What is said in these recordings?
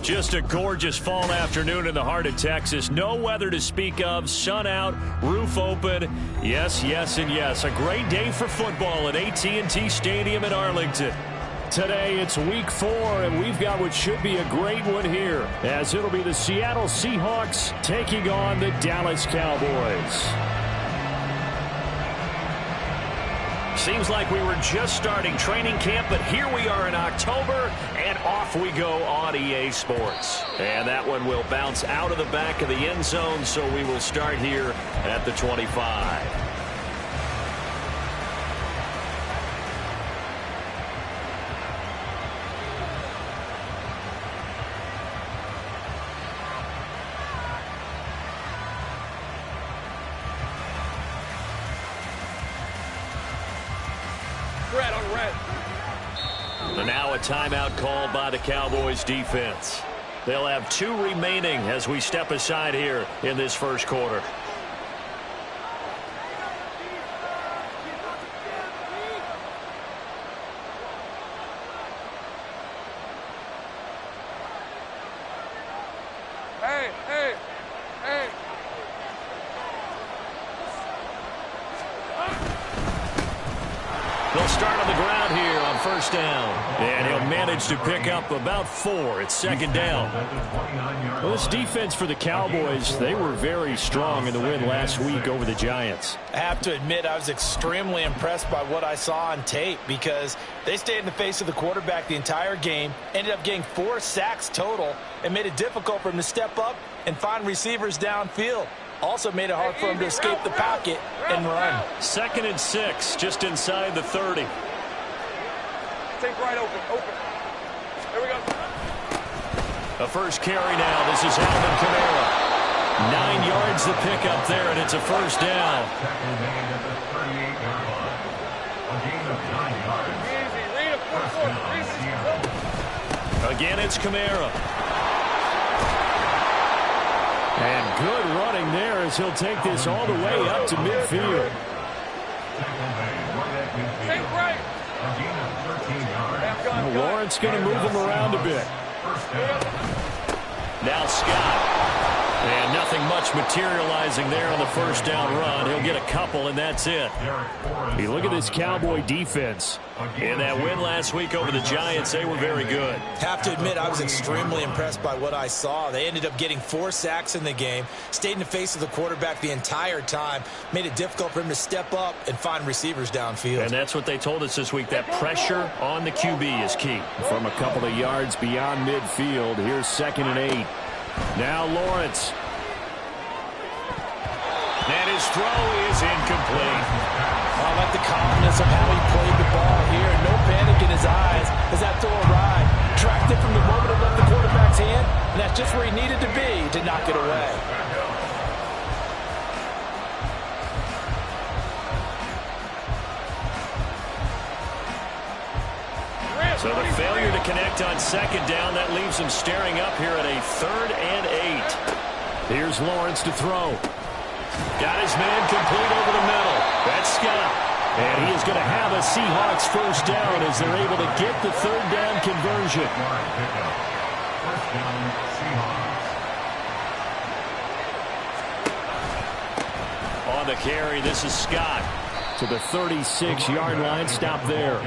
Just a gorgeous fall afternoon in the heart of Texas. No weather to speak of. Sun out, roof open. Yes, yes, and yes. A great day for football at AT&T Stadium in Arlington. Today, it's week 4, and we've got what should be a great one here, as it'll be the Seattle Seahawks taking on the Dallas Cowboys. Seems like we were just starting training camp, but here we are in October, and off we go on EA Sports. And that one will bounce out of the back of the end zone, so we will start here at the 25. And now a timeout called by the Cowboys defense. They'll have 2 remaining as we step aside here in this first quarter. They'll start on the ground here on first down. And he'll manage to pick up about 4. It's second down. Well, this defense for the Cowboys, they were very strong in the win last week over the Giants. I have to admit, I was extremely impressed by what I saw on tape because they stayed in the face of the quarterback the entire game, ended up getting 4 sacks total, and made it difficult for him to step up and find receivers downfield. Also made it hard for him to escape the pocket and run. 2nd and 6, just inside the 30. Take right open. There we go. A first carry now. This is Alvin Kamara. 9 yards to pick up there, and it's a first down. Again, it's Kamara. And good running there as he'll take this all the way up to midfield. Lawrence going to move him around a bit. Now Scott. And nothing much materializing there on the first down run. He'll get a couple, and that's it. You look at this Cowboy defense. In that win last week over the Giants, they were very good. Have to admit, I was extremely impressed by what I saw. They ended up getting 4 sacks in the game, stayed in the face of the quarterback the entire time, made it difficult for him to step up and find receivers downfield. And that's what they told us this week, that pressure on the QB is key. From a couple of yards beyond midfield, here's 2nd and 8. Now Lawrence. And his throw is incomplete. I like the calmness of how he played the ball here. No panic in his eyes as that throw arrived. Tracked it from the moment it left the quarterback's hand, and that's just where he needed to be to knock it away. So the failure to connect on 2nd down, that leaves him staring up here at a 3rd and 8. Here's Lawrence to throw. Got his man complete over the middle. That's Scott. And he is going to have a Seahawks first down as they're able to get the 3rd down conversion. On the carry, this is Scott to the 36-yard line. Stop there.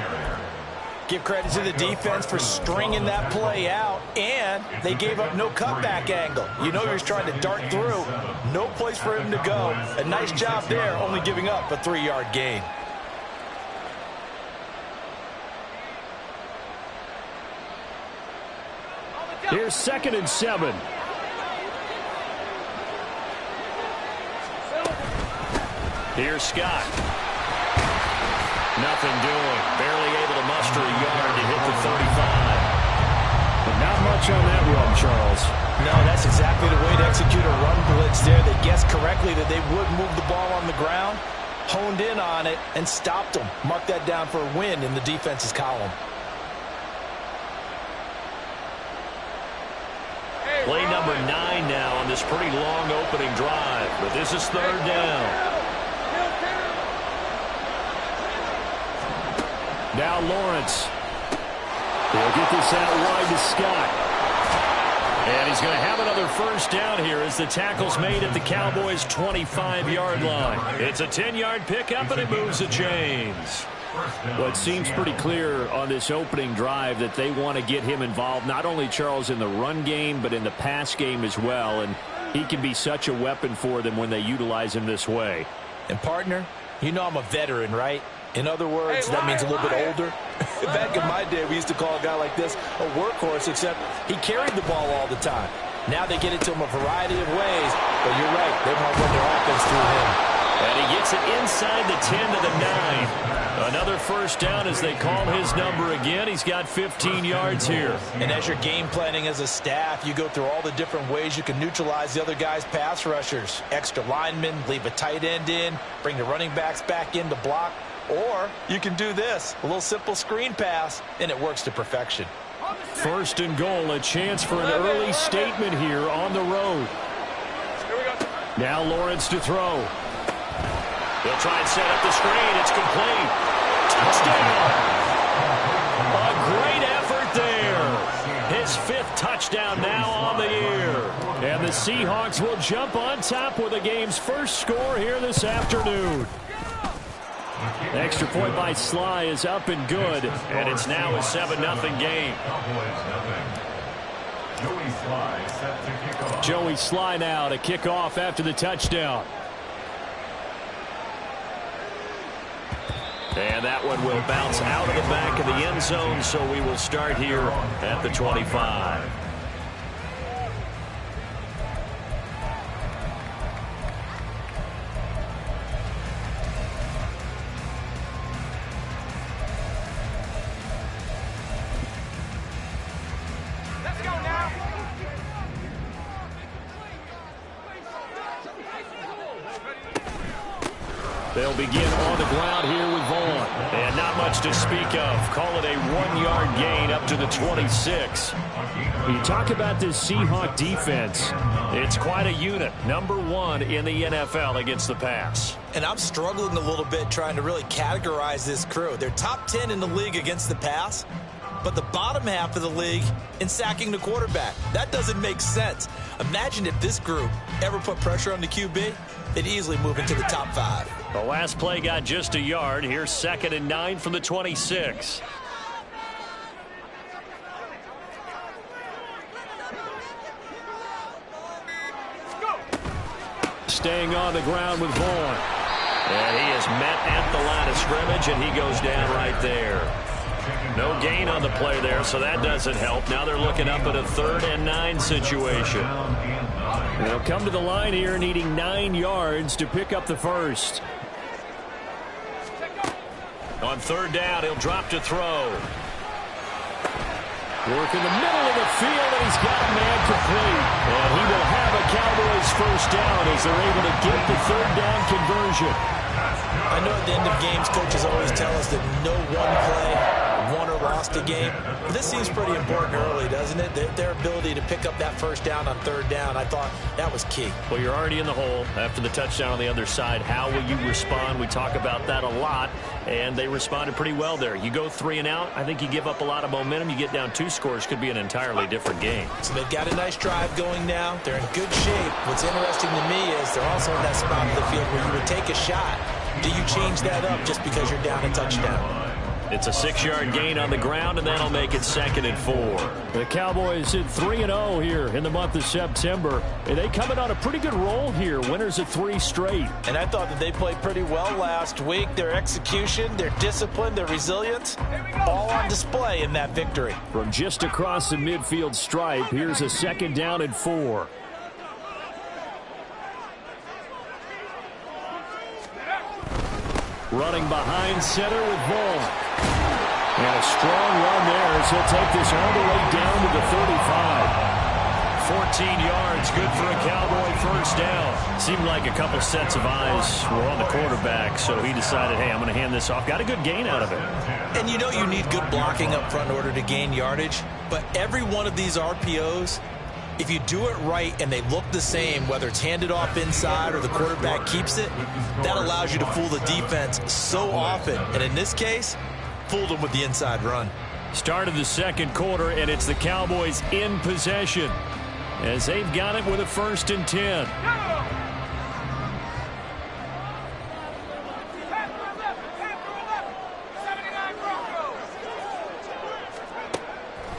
Give credit to the defense for stringing that play out, and they gave up no cutback angle. You know he was trying to dart through. No place for him to go. A nice job there, only giving up a 3-yard gain. Here's 2nd and 7. Here's Scott. Nothing doing. Barely able to muster a yard to hit the 35. But not much on that run, Charles. No, that's exactly the way to execute a run blitz there. They guessed correctly that they would move the ball on the ground, honed in on it, and stopped them. Mark that down for a win in the defense's column. Play number 9 now on this pretty long opening drive. But this is 3rd down. Now Lawrence. They'll get this out wide to Scott. And he's going to have another first down here as the tackle's made at the Cowboys' 25-yard line. It's a 10-yard pickup, and it moves the chains. Well, it seems pretty clear on this opening drive that they want to get him involved, not only, Charles, in the run game, but in the pass game as well. And he can be such a weapon for them when they utilize him this way. And, partner, you know I'm a veteran, right? In other words, that means a little bit older. Back in my day, we used to call a guy like this a workhorse, except he carried the ball all the time. Now they get it to him a variety of ways, but you're right, they want to run their offense through him. And he gets it inside the 10 to the 9. Another first down as they call his number again. He's got 15 yards here. And as you're game planning as a staff, you go through all the different ways you can neutralize the other guy's pass rushers. Extra linemen, leave a tight end in, bring the running backs back in to block. Or you can do this, a little simple screen pass, and it works to perfection. First and goal, a chance for an early statement here on the road. Now Lawrence to throw. He'll try and set up the screen. It's complete. Touchdown. A great effort there. His 5th touchdown now on the year. And the Seahawks will jump on top with the game's first score here this afternoon. Extra point by Sly is up and good, and it's now a 7-0 game. Joey Sly now to kick off after the touchdown. And that one will bounce out of the back of the end zone, so we will start here at the 25. They'll begin on the ground here with Vaughn. And not much to speak of. Call it a 1-yard gain up to the 26. You talk about this Seahawk defense. It's quite a unit. Number 1 in the NFL against the pass. And I'm struggling a little bit trying to really categorize this crew. They're top 10 in the league against the pass, but the bottom half of the league in sacking the quarterback. That doesn't make sense. Imagine if this group ever put pressure on the QB, they'd easily move into the top 5. The last play got just a yard. Here's 2nd and 9 from the 26. Staying on the ground with Vaughn. And he is met at the line of scrimmage, and he goes down right there. No gain on the play there, so that doesn't help. Now they're looking up at a 3rd and 9 situation. They'll come to the line here needing 9 yards to pick up the first. On 3rd down, he'll drop to throw. Work in the middle of the field, and he's got a man complete. And he will have a Cowboys first down as they're able to get the 3rd down conversion. I know at the end of games, coaches always tell us that no one play won or lost a game. But this seems pretty important early, doesn't it? Their ability to pick up that first down on 3rd down, I thought that was key. Well, you're already in the hole after the touchdown on the other side. How will you respond? We talk about that a lot, and they responded pretty well there. You go 3 and out, I think you give up a lot of momentum. You get down 2 scores, could be an entirely different game. So they've got a nice drive going now. They're in good shape. What's interesting to me is they're also in that spot of the field where you would take a shot. Do you change that up just because you're down a touchdown? It's a 6-yard gain on the ground, and that'll make it 2nd and 4. The Cowboys hit 3-0 here in the month of September. And they coming on a pretty good roll here. Winners of 3 straight. And I thought that they played pretty well last week. Their execution, their discipline, their resilience, all on display in that victory. From just across the midfield stripe, here's a 2nd down and 4. Running behind center with Vaughn. And a strong run there as he'll take this all the way down to the 35. 14 yards, good for a Cowboy first down. Seemed like a couple sets of eyes were on the quarterback, so he decided, hey, I'm going to hand this off. Got a good gain out of it. And you know you need good blocking up front in order to gain yardage, but every one of these RPOs, if you do it right and they look the same, whether it's handed off inside or the quarterback keeps it, that allows you to fool the defense so often. And in this case, fooled them with the inside run. Start of the second quarter, and it's the Cowboys in possession as they've got it with a 1st and 10.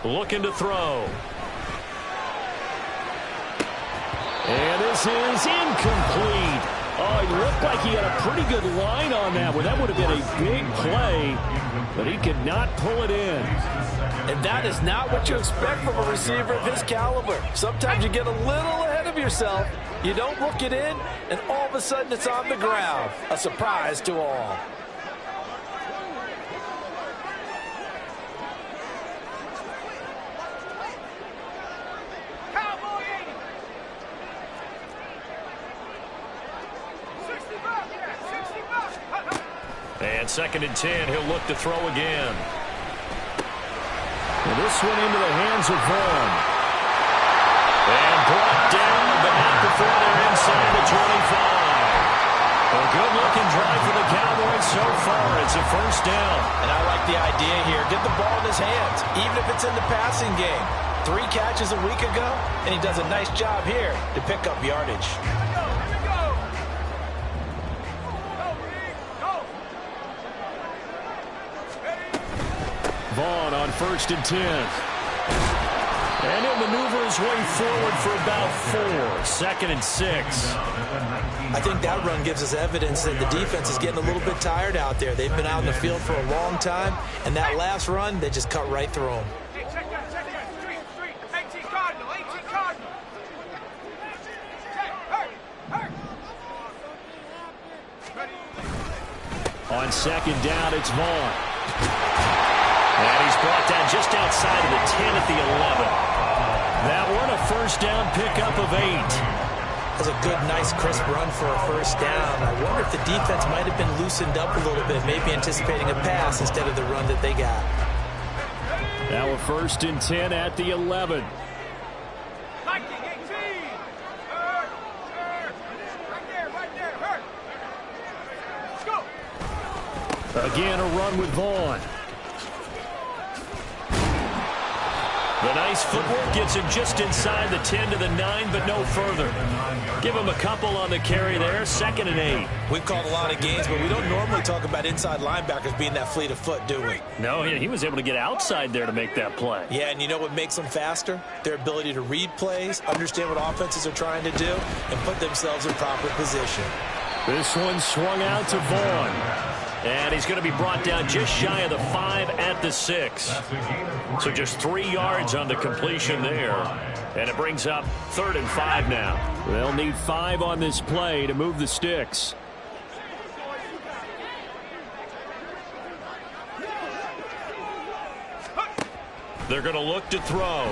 Looking to throw. And this is incomplete. Oh, it looked like he had a pretty good line on that one. That would have been a big play, but he could not pull it in. And that is not what you expect from a receiver of his caliber. Sometimes you get a little ahead of yourself. You don't look it in, and all of a sudden it's on the ground. A surprise to all. And 2nd and 10, he'll look to throw again. And this one into the hands of Vaughn. And brought down, but not before they're inside the 25. A good-looking drive for the Cowboys so far. It's a 1st down. And I like the idea here. Get the ball in his hands, even if it's in the passing game. 3 catches a week ago, and he does a nice job here to pick up yardage. Vaughn on 1st and 10. And he'll maneuver his way forward for about 4. 2nd and 6. I think that run gives us evidence that the defense is getting a little bit tired out there. They've been out in the field for a long time, and that last run, they just cut right through them. On 2nd down, it's Vaughn. And he's brought down just outside of the 10 at the 11. That one, a 1st down pickup of 8. That's a good, nice, crisp run for a 1st down. I wonder if the defense might have been loosened up a little bit, maybe anticipating a pass instead of the run that they got. Now a 1st and 10 at the 11. Again, a run with Vaughn. The nice footwork gets him just inside the 10 to the 9, but no further. Give him a couple on the carry there. 2nd and 8. We've called a lot of games, but we don't normally talk about inside linebackers being that fleet of foot, do we? No, he was able to get outside there to make that play. Yeah, and you know what makes them faster? Their ability to read plays, understand what offenses are trying to do, and put themselves in proper position. This one swung out to Vaughn. And he's going to be brought down just shy of the 5 at the 6. So just 3 yards on the completion there. And it brings up 3rd and 5 now. They'll need 5 on this play to move the sticks. They're going to look to throw.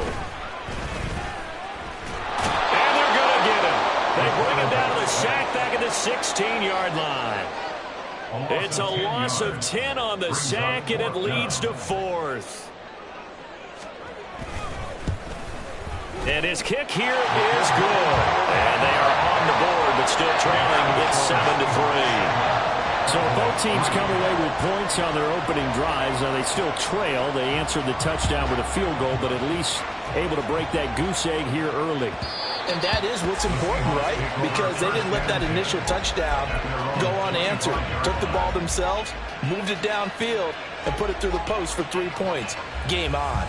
And they're going to get him. They bring him down to the sack back at the 16-yard line. It's a loss of 10 on the sack, and it leads to 4th. And his kick here is good. And they are on the board, but still trailing. It's 7-3. So both teams come away with points on their opening drives. Now they still trail. They answered the touchdown with a field goal, but at least able to break that goose egg here early. And that is what's important, right? Because they didn't let that initial touchdown go unanswered. Took the ball themselves, moved it downfield, and put it through the post for 3 points. Game on.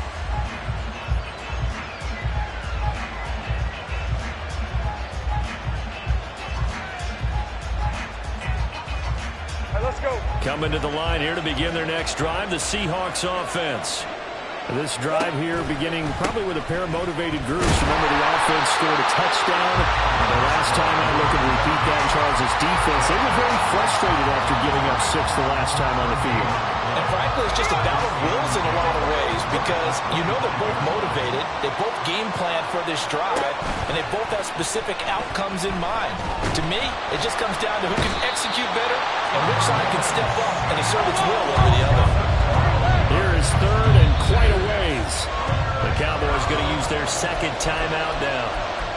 Let's go. Coming to the line here to begin their next drive, the Seahawks offense. This drive here beginning probably with a pair of motivated groups. Remember, the offense scored a touchdown. The last time I look and repeat that, Charles' defense, they were very frustrated after giving up 6 the last time on the field. And frankly, it's just a battle of wills in a lot of ways because you know they're both motivated. They both game plan for this drive, and they both have specific outcomes in mind. To me, it just comes down to who can execute better and which side can step up and assert its will over the other. Here is 3rd and quite a ways. The Cowboys going to use their 2nd timeout now.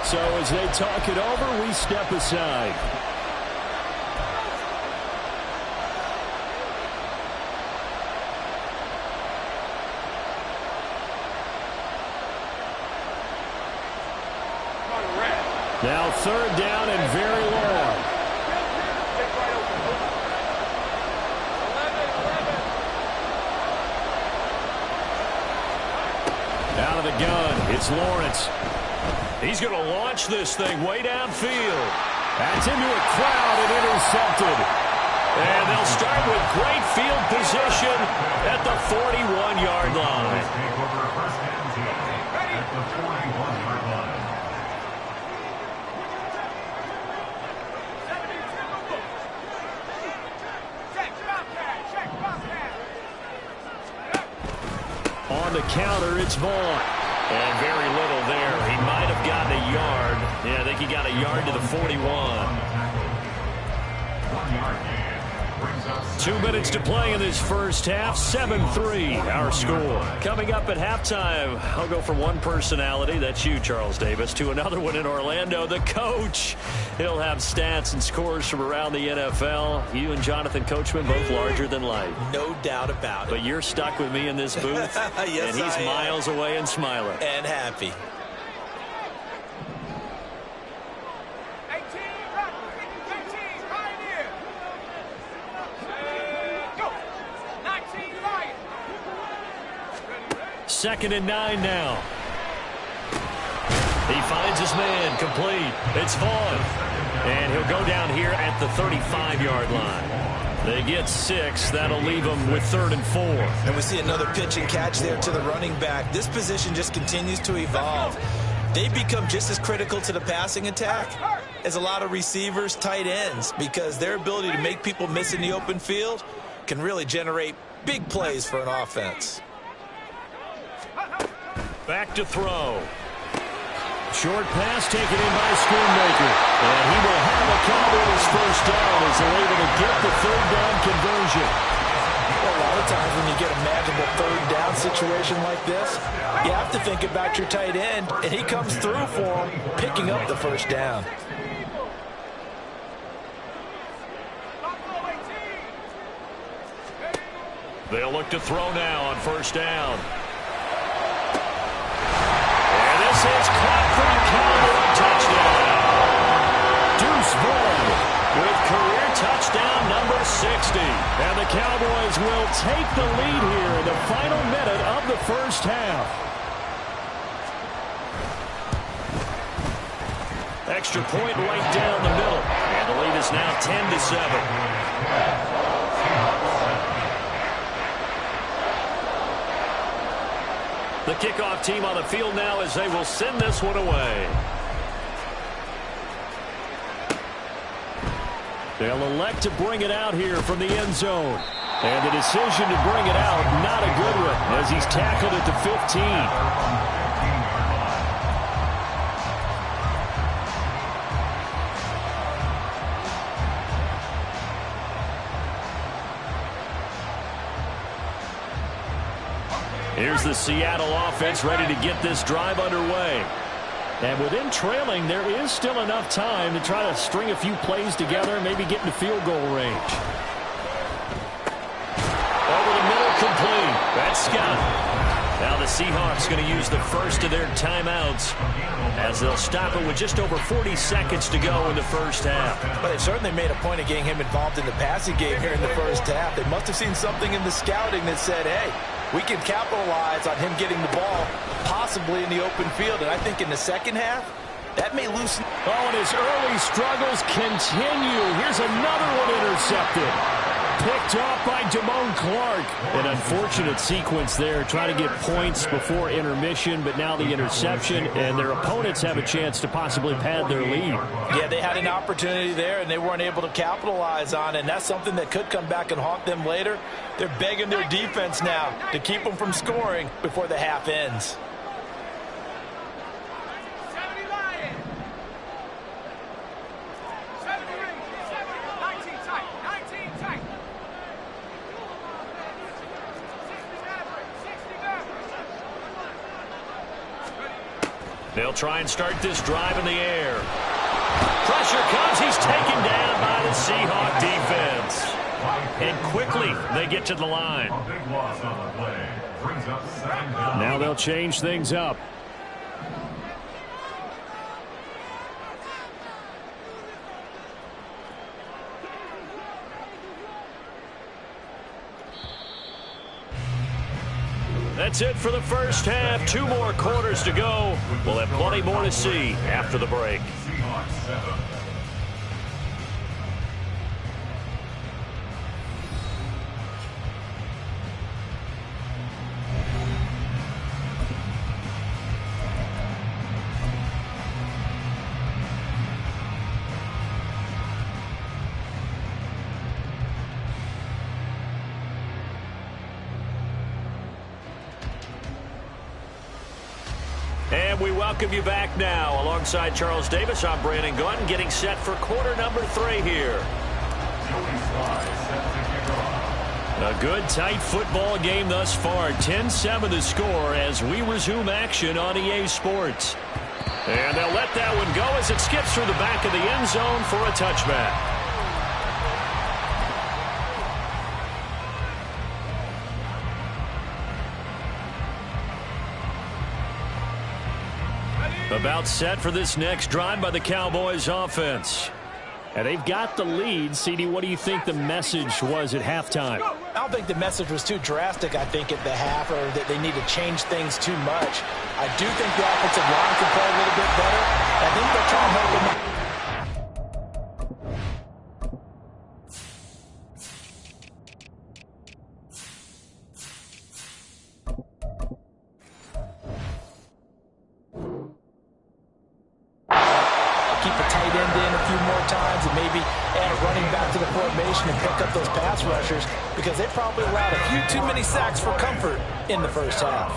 So as they talk it over, we step aside. Now 3rd down and very long. Take right open. Open. 11. Out of the gun, it's Lawrence. He's going to launch this thing way downfield. That's into a crowd and intercepted. And they'll start with great field position at the 41-yard line. On the counter, it's Vaughn. And very little there. He might have gotten a yard. Yeah, I think he got a yard to the 41. 2 minutes to play in this first half. 7-3 our score. Coming up at halftime, I'll go from one personality, that's you, Charles Davis, to another one in Orlando, the coach. He'll have stats and scores from around the NFL. You and Jonathan Coachman both larger than life. No doubt about it. But you're stuck with me in this booth. Yes, and he's miles away and smiling. And happy. Second and 9 now. He finds his man, complete. It's Vaughn. And he'll go down here at the 35-yard line. They get 6. That'll leave them with 3rd and 4. And we see another pitch and catch there to the running back. This position just continues to evolve. They become just as critical to the passing attack as a lot of receivers, tight ends, because their ability to make people miss in the open field can really generate big plays for an offense. Back to throw. Short pass taken in by Schoonmaker. And he will have a Cowboys first down as they're able to get the 3rd down conversion. Well, a lot of times when you get a magical 3rd down situation like this, you have to think about your tight end, and he comes through for him, picking up the first down. They'll look to throw now on first down. This is caught for a Cowboy touchdown. Deuce Vaughn with career touchdown number 60. And the Cowboys will take the lead here in the final minute of the first half. Extra point right down the middle. And the lead is now 10-7. The kickoff team on the field now as they will send this one away. They'll elect to bring it out here from the end zone. And the decision to bring it out, not a good one, as he's tackled at the 15. Here's the Seattle offense ready to get this drive underway. And with them trailing, there is still enough time to try to string a few plays together and maybe get into field goal range. Over the middle, complete. That's Scott. Now the Seahawks going to use the first of their timeouts as they'll stop it with just over 40 seconds to go in the first half. But they've certainly made a point of getting him involved in the passing game here in the first half. They must have seen something in the scouting that said, hey, we can capitalize on him getting the ball possibly in the open field. And I think in the second half, that may loosen. Oh, and his early struggles continue. Here's another one intercepted. Picked off by Damone Clark. An unfortunate sequence there. Trying to get points before intermission, but now the interception, and their opponents have a chance to possibly pad their lead. Yeah, they had an opportunity there, and they weren't able to capitalize on it, and that's something that could come back and haunt them later. They're begging their defense now to keep them from scoring before the half ends. They'll try and start this drive in the air. Pressure comes. He's taken down by the Seahawk defense. And quickly, they get to the line. Now they'll change things up. That's it for the first half. 2 more quarters to go. We'll have plenty more to see after the break. And we welcome you back now. Alongside Charles Davis, I'm Brandon Gaudin, getting set for quarter number 3 here. A good, tight football game thus far. 10-7 the score as we resume action on EA Sports. And they'll let that one go as it skips through the back of the end zone for a touchback. About set for this next drive by the Cowboys offense. And they've got the lead. CD, what do you think the message was at halftime? I don't think the message was too drastic, I think, at the half, or that they need to change things too much. I do think the offensive line can play a little bit better. I think they'll try and help them out. Keep a tight end in a few more times and maybe add a running back to the formation and pick up those pass rushers because they probably allowed a few too many sacks for comfort in the first half.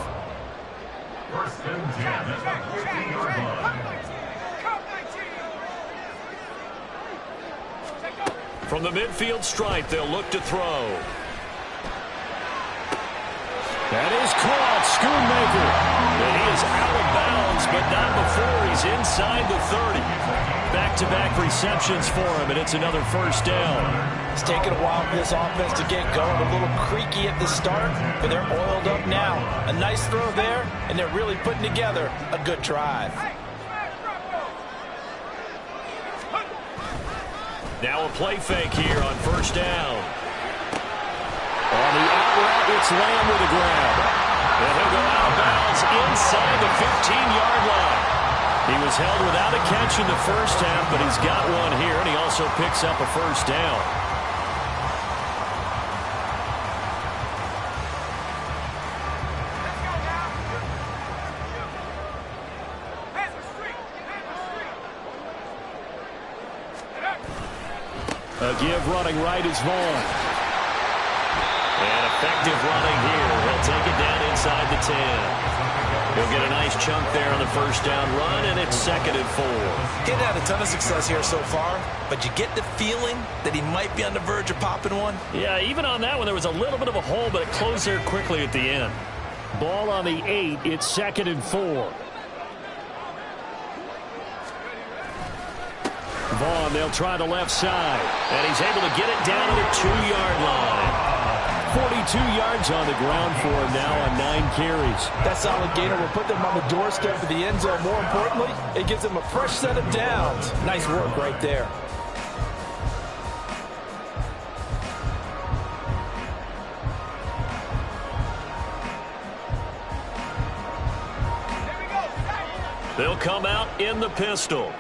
First and 10 at the 15-yard line. From the midfield stripe, they'll look to throw. That is caught. Schoonmaker. And he is out of bounds, but not before he's inside the 30. Back-to-back receptions for him, and it's another first down. It's taken a while for this offense to get going. A little creaky at the start, but they're oiled up now. A nice throw there, and they're really putting together a good drive. Now a play fake here on first down. On the out route, it's Lamb with a grab. And he'll go out of bounds inside the 15-yard line. He was held without a catch in the first half, but he's got one here, and he also picks up a first down. A give running right is Vaughn. And effective running here. He'll take it down inside the 10. He'll get a nice chunk there on the first down run, and it's 2nd and 4. He's had a ton of success here so far, but you get the feeling that he might be on the verge of popping one. Yeah, even on that one, there was a little bit of a hole, but it closed there quickly at the end. Ball on the 8. It's 2nd and 4. Vaughn, they'll try the left side, and he's able to get it down to the 2-yard line. 42 yards on the ground for him now on 9 carries. That solid gainer will put them on the doorstep of the end zone. More importantly, it gives them a fresh set of downs. Nice work right there. They'll come out in the pistol.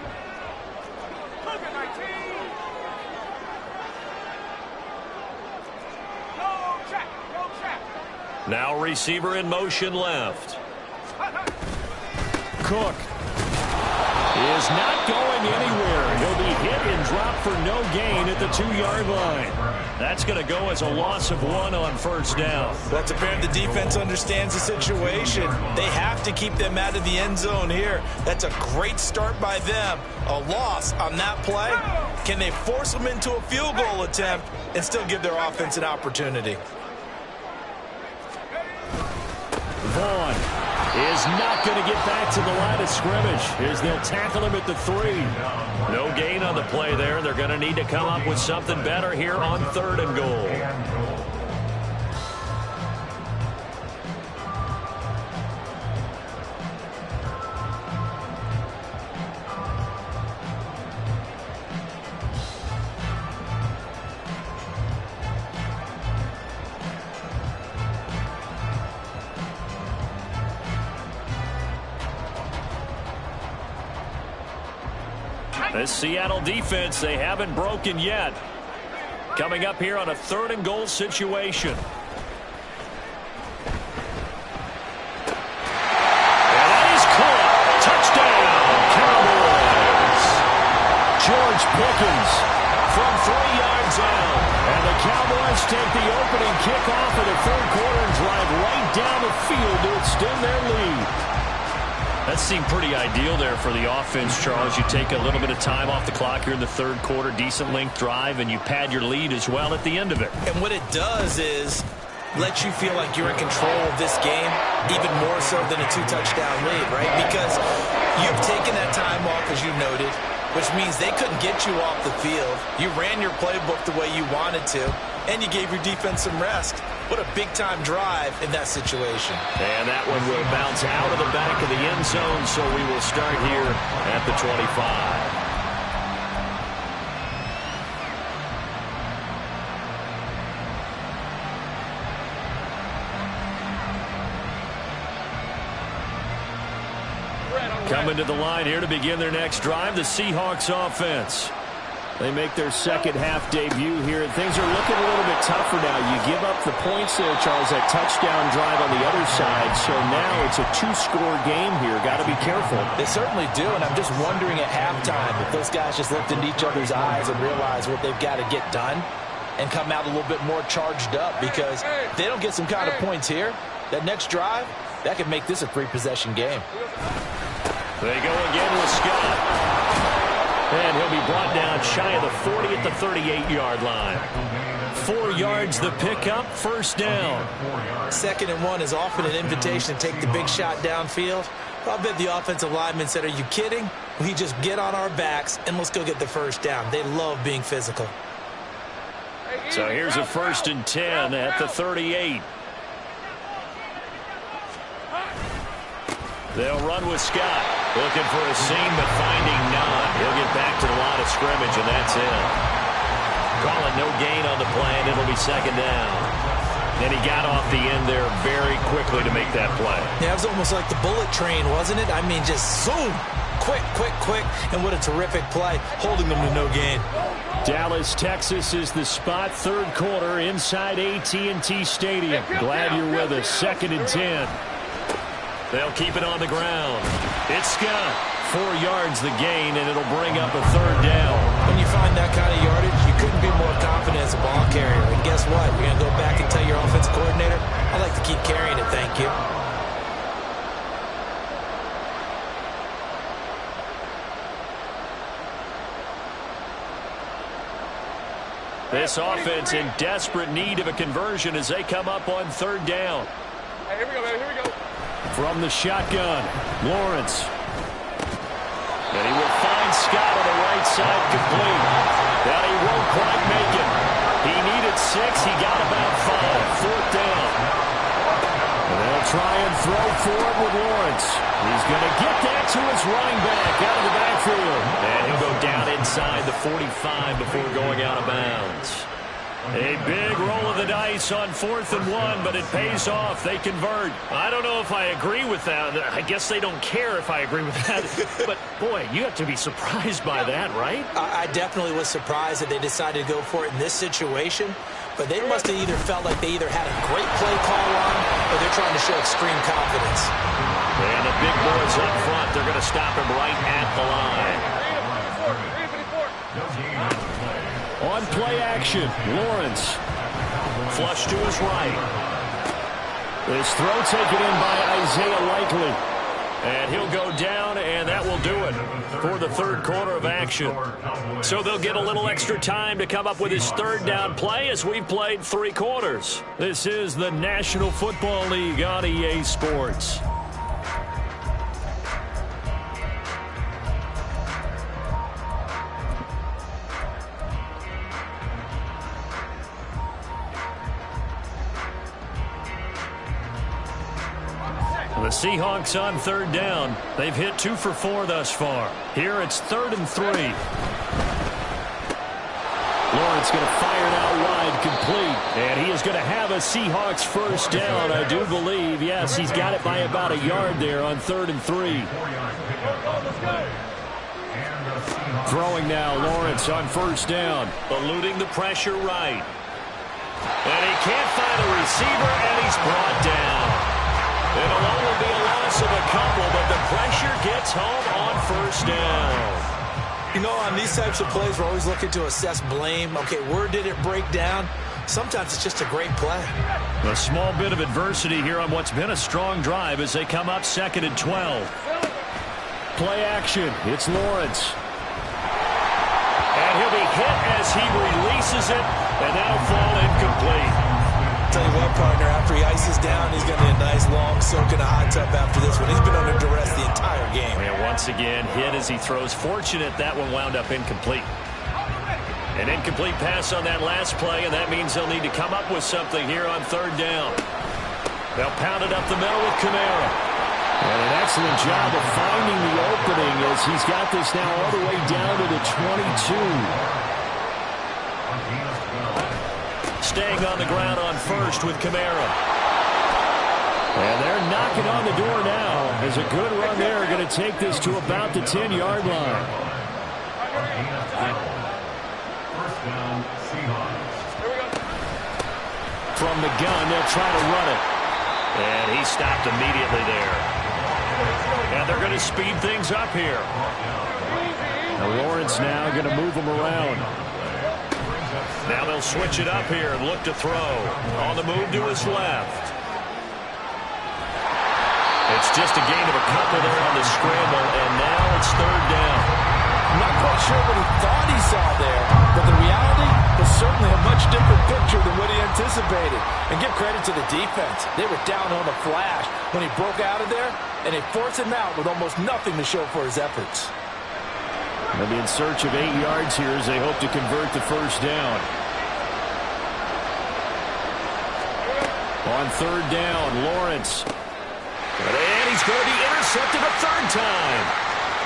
Now receiver in motion left. Cook is not going anywhere. He'll be hit and dropped for no gain at the 2-yard line. That's going to go as a loss of 1 on first down. Well, it's apparent the defense understands the situation. They have to keep them out of the end zone here. That's a great start by them. A loss on that play. Can they force them into a field goal attempt and still give their offense an opportunity? Vaughn is not going to get back to the line of scrimmage as they'll tackle him at the 3. No gain on the play there. They're going to need to come up with something better here on 3rd and goal. This Seattle defense, they haven't broken yet. Coming up here on a 3rd and goal situation. And that is caught. Touchdown, Cowboys. George Pickens from 3 yards out. And the Cowboys take the opening kickoff of the 3rd quarter and drive right down the field to extend their lead. That seemed pretty ideal there for the offense, Charles. You take a little bit of time off the clock here in the 3rd quarter, decent length drive, and you pad your lead as well at the end of it. And what it does is let you feel like you're in control of this game, even more so than a 2-touchdown lead, right? Because you've taken that time off, as you noted, which means they couldn't get you off the field. You ran your playbook the way you wanted to, and you gave your defense some rest. What a big-time drive in that situation. And that one will bounce out of the back of the end zone, so we will start here at the 25. Coming to the line here to begin their next drive, the Seahawks offense. They make their second-half debut here, and things are looking a little bit tougher now. You give up the points there, Charles, that touchdown drive on the other side, so now it's a 2-score game here. Got to be careful. They certainly do, and I'm just wondering at halftime if those guys just looked into each other's eyes and realized what they've got to get done and come out a little bit more charged up, because if they don't get some kind of points here, that next drive, that could make this a 3-possession game. They go again with Scott. And he'll be brought down shy of the 40 at the 38-yard line. 4 yards the pickup, first down. 2nd and 1 is often an invitation to take the big shot downfield. I bet the offensive lineman said, are you kidding? We just get on our backs and let's go get the first down. They love being physical. So here's a 1st and 10 at the 38. They'll run with Scott. Looking for a seam, but finding none. He'll get back to the line of scrimmage, and that's it. Calling no gain on the play, and it'll be 2nd down. And he got off the end there very quickly to make that play. Yeah, it was almost like the bullet train, wasn't it? I mean, just zoom. Quick, quick, quick. And what a terrific play, holding them to no gain. Dallas, Texas is the spot. 3rd quarter inside AT&T Stadium. Glad you're with us. 2nd and 10. They'll keep it on the ground. It's Scott. 4 yards the gain, and it'll bring up a 3rd down. When you find that kind of yardage, you couldn't be more confident as a ball carrier. And guess what? You're going to go back and tell your offensive coordinator, I'd like to keep carrying it, thank you. This offense in desperate need of a conversion as they come up on 3rd down. Hey, here we go, baby. Here we go. From the shotgun, Lawrence. And he will find Scott on the right side complete. But he won't quite make it. He needed 6. He got about 5. 4th down. And they'll try and throw forward with Lawrence. He's going to get that to his running back out of the backfield. And he'll go down inside the 45 before going out of bounds. A big roll of the dice on 4th and 1, but it pays off. They convert. I don't know if I agree with that. I guess they don't care if I agree with that. But, boy, you have to be surprised by that, right? I definitely was surprised that they decided to go for it in this situation. But they must have either felt like they either had a great play call on or they're trying to show extreme confidence. And the big boys up front, they're going to stop him right at the line. On play action, Lawrence. Flush to his right. This throw taken in by Isaiah Likely. And he'll go down, and that will do it for the 3rd quarter of action. So they'll get a little extra time to come up with his 3rd down play as we've played 3 quarters. This is the National Football League on EA Sports. The Seahawks on 3rd down. They've hit 2 for 4 thus far. Here it's 3rd and 3. Lawrence going to fire it out wide, complete. And he is going to have a Seahawks 1st down, I do believe. Yes, he's got it by about a yard there on 3rd and 3. Throwing now, Lawrence on first down. Eluding the pressure right. And he can't find a receiver, and he's brought down. It'll only be a loss of a couple, but the pressure gets home on first down. You know, on these types of plays, we're always looking to assess blame. Okay, where did it break down? Sometimes it's just a great play. A small bit of adversity here on what's been a strong drive as they come up 2nd and 12. Play action. It's Lawrence. And he'll be hit as he releases it, and that'll fall incomplete. Tell you what, partner, after he ices down, he's going to need a nice long soak in a hot tub after this one. He's been under duress the entire game. And once again, hit as he throws. Fortunate that one wound up incomplete. An incomplete pass on that last play, and that means they'll need to come up with something here on 3rd down. They'll pound it up the middle with Kamara. And an excellent job of finding the opening as he's got this now all the way down to the 22. Staying on the ground on first with Kamara. And they're knocking on the door now. As a good run there, going to take this to about the 10-yard line. From the gun, they'll try to run it. And he stopped immediately there. And they're going to speed things up here. Now Lawrence now going to move him around. Now they'll switch it up here and look to throw. On the move to his left. It's just a gain of a couple there on the scramble, and now it's 3rd down. I'm not quite sure what he thought he saw there, but the reality was certainly a much different picture than what he anticipated. And give credit to the defense. They were down on the flash when he broke out of there, and they forced him out with almost nothing to show for his efforts. They'll be in search of 8 yards here as they hope to convert the first down. On 3rd down, Lawrence. And he's going to be intercepted a 3rd time.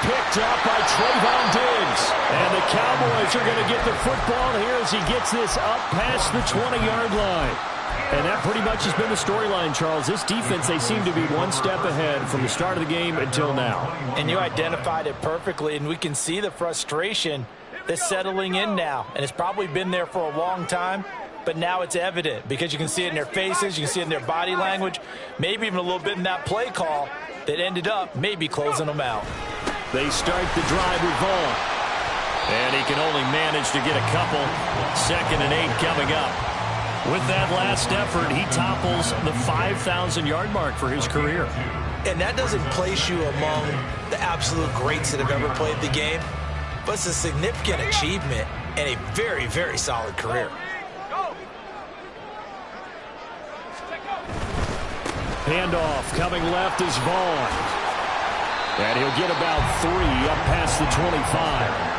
Picked up by Trayvon Diggs. And the Cowboys are going to get the football here as he gets this up past the 20-yard line. And that pretty much has been the storyline, Charles. This defense, they seem to be one step ahead from the start of the game until now. And you identified it perfectly, and we can see the frustration that's settling in now. And it's probably been there for a long time, but now it's evident because you can see it in their faces, you can see it in their body language, maybe even a little bit in that play call that ended up maybe closing them out. They start the drive with Vaughn. And he can only manage to get a couple. 2nd and 8 coming up. With that last effort, he topples the 5,000-yard mark for his career. And that doesn't place you among the absolute greats that have ever played the game, but it's a significant achievement and a very, very solid career. Handoff coming left is Vaughn. And he'll get about 3 up past the 25.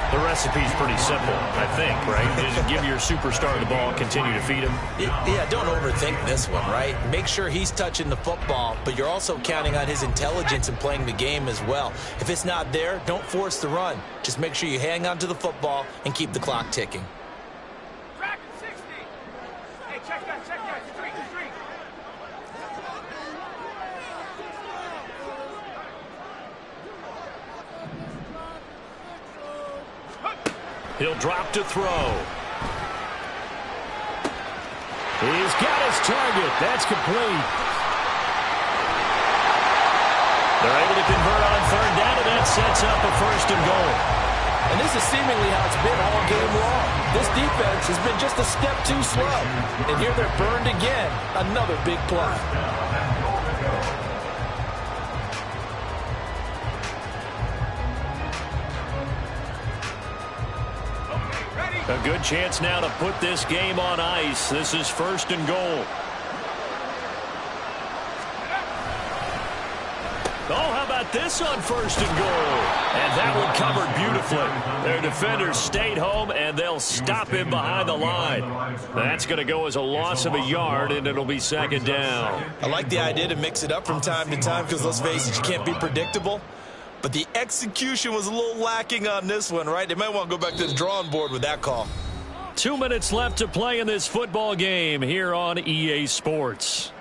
The recipe's pretty simple, I think, right? Just give your superstar the ball, continue to feed him. Yeah, don't overthink this one, right? Make sure he's touching the football, but you're also counting on his intelligence and playing the game as well. If it's not there, don't force the run. Just make sure you hang on to the football and keep the clock ticking. He'll drop to throw. He's got his target. That's complete. They're able to convert on 3rd down, and that sets up a 1st and goal. And this is seemingly how it's been all game long. This defense has been just a step too slow. And here they're burned again. Another big play. A good chance now to put this game on ice. This is 1st and goal. Oh, how about this on 1st and goal? And that one covered beautifully. Their defenders stayed home, and they'll stop him behind the line. That's going to go as a loss of a yard, and it'll be 2nd down. I like the idea to mix it up from time to time because, let's face it, you can't be predictable. But the execution was a little lacking on this one, right? They might want to go back to the drawing board with that call. 2 minutes left to play in this football game here on EA Sports.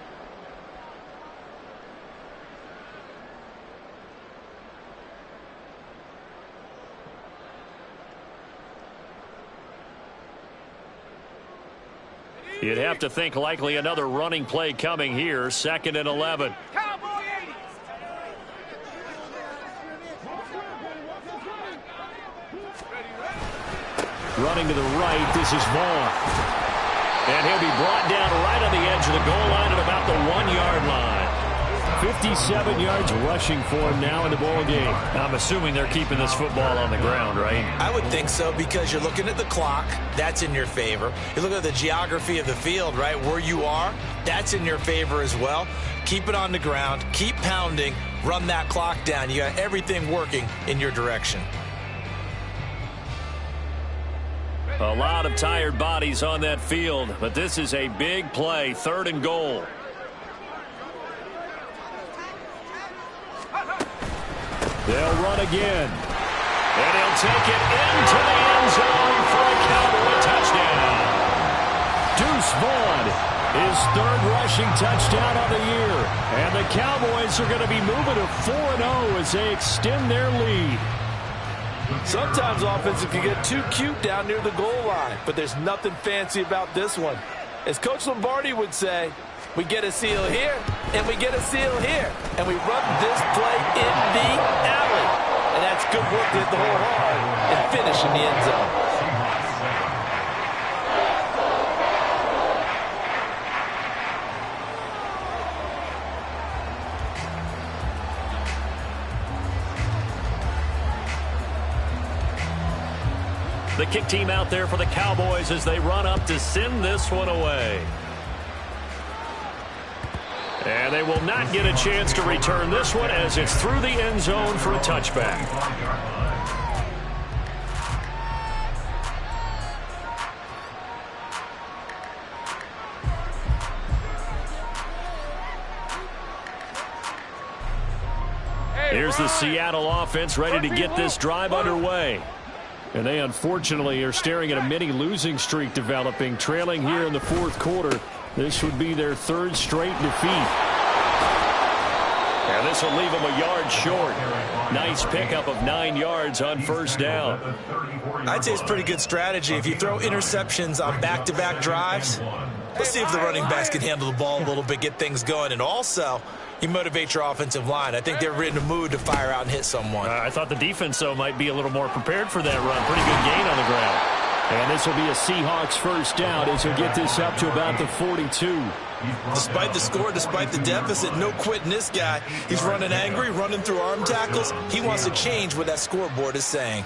You'd have to think likely another running play coming here. 2nd and 11. Running to the right, this is Vaughn. And he'll be brought down right on the edge of the goal line at about the 1-yard line. 57 yards rushing for him now in the ball game. I'm assuming they're keeping this football on the ground, right? I would think so, because you're looking at the clock. That's in your favor. You look at the geography of the field, right? Where you are, that's in your favor as well. Keep it on the ground. Keep pounding. Run that clock down. You got everything working in your direction. A lot of tired bodies on that field, but this is a big play. 3rd and goal. They'll run again. And he'll take it into the end zone for a Cowboy touchdown. Deuce Vaughn, his 3rd rushing touchdown of the year. And the Cowboys are going to be moving to 4-0 as they extend their lead. Sometimes offenses can get too cute down near the goal line, but there's nothing fancy about this one. As Coach Lombardi would say, we get a seal here, and we get a seal here, and we run this play in the alley. And that's good work to hit the hole hard and finish in the end zone. The kick team out there for the Cowboys as they run up to send this one away. And they will not get a chance to return this one as it's through the end zone for a touchback. Here's the Seattle offense ready to get this drive underway. And they unfortunately are staring at a mini losing streak developing, trailing here in the 4th quarter. This would be their 3rd straight defeat. And this will leave them a yard short. Nice pickup of 9 yards on 1st down. I'd say it's pretty good strategy. If you throw interceptions on back-to-back drives, let's see if the running backs can handle the ball a little bit, get things going. And also, you motivate your offensive line. I think they're in a mood to fire out and hit someone. I thought the defense, though, might be a little more prepared for that run. Pretty good gain on the ground. And this will be a Seahawks 1st down as he'll get this up to about the 42. Despite the score, despite the deficit, no quitting this guy. He's running angry, running through arm tackles. He wants to change what that scoreboard is saying.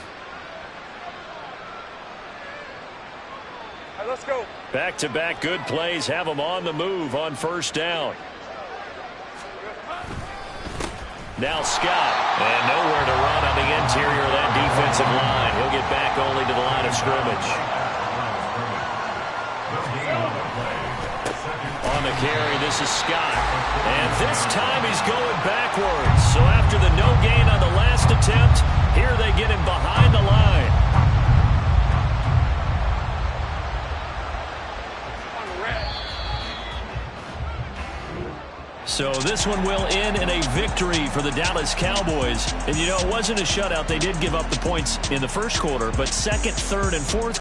All right, let's go. Back-to-back good plays have them on the move on 1st down. Now Scott, and nowhere to run on the interior of that defensive line. He'll get back only to the line of scrimmage. On the carry, this is Scott. And this time he's going backwards. So after the no gain on the last attempt, here they get him behind the line. So this one will end in a victory for the Dallas Cowboys. And, you know, it wasn't a shutout. They did give up the points in the 1st quarter, but 2nd, 3rd, and 4th